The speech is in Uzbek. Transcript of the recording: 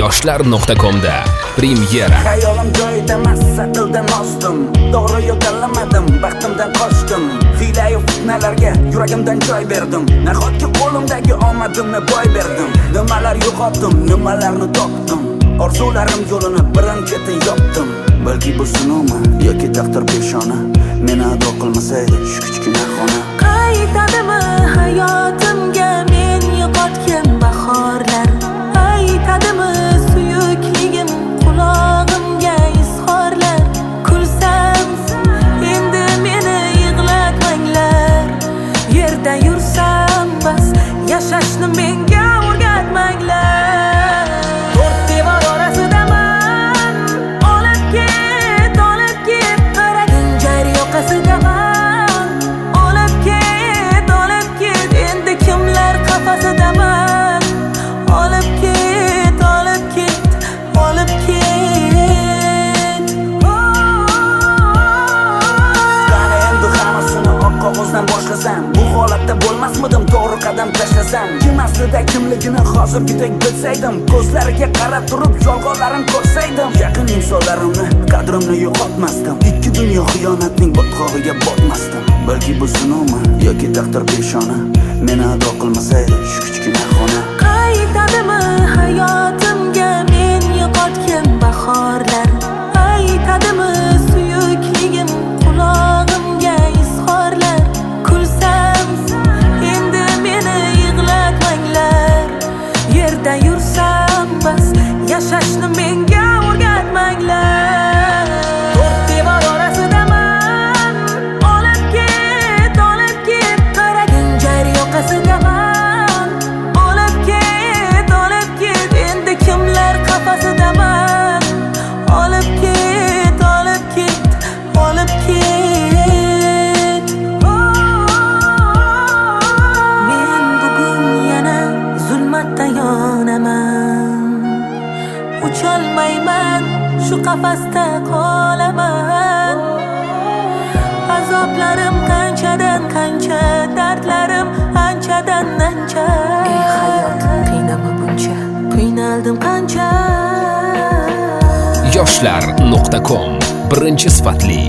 yoshlar.com'da premyera. Hayolim joyida massatildan ozdim, to'g'ri yo'l tanlamadim, baxtimdan qochdim. Hiyla-yu fitnalarga yuragimdan joy berdim. Nahotki qo'limdagi omadimni boy berdim. Nimalar yo'qotdim, nimalarni topdim. Orzularim yo'lini birin-ketin yopdim. Balki bu sinovmi yoki taqdir peshona, meni ado qilmasaydi shu kichkina xona. Qaytadimi hayotimga men yo'qotgan bahorlar? Aytadimi suyukligim qulog'imga izhorlar? Kulsam endi meni yig'latmanglar. Yerda yursam bas, yashashni menga o'rgatmanglar. To'rt devor orasidaman, olib ket, qaragin jar yoqasidaman. Olib ket, endi kimlar qafasidaman. Olib ket, olib ket. Qani endi hammasini oq qog'ozdan boshlasam, bu holatda bo'lmasmidim to'g'ri qadam tashlasam. Kim aslida kimligini hozirgidek bilsaydim, ko'zlariga qarab turib yolg'onlarim ko'rsaydim, yaqin insonlarimni qadrimni yo'qotmasdim, ikki dunyo xiyonatning botqog'iga botmasdim. Balki bu sinovmi yoki taqdir peshona, meni ado qilmasaydi shu kichkina xona. Qaytadimi hayotimga men yo'qotgan bahorlar? Aytadimi suyukligim qulog'imga izhorlar? Kulsam endi meni yig'latmanglar. Yerda yursam bas, yashashni menga o'rgatmanglar. To'rt devor orasidaman, olib ket, qaragin jar yoqasidaman. Olib ket, endi kimlar qafasidaman. Olib ket, Men bugun yana zulmatda yonaman. Ucholmayman, shu qafasda qolaman. Azoblarim qanchadan qancha, dardlarim anchadan ancha. Ey hayot, qiynama buncha, qiynaldim qancha. yoshlar.com birinchi sifatli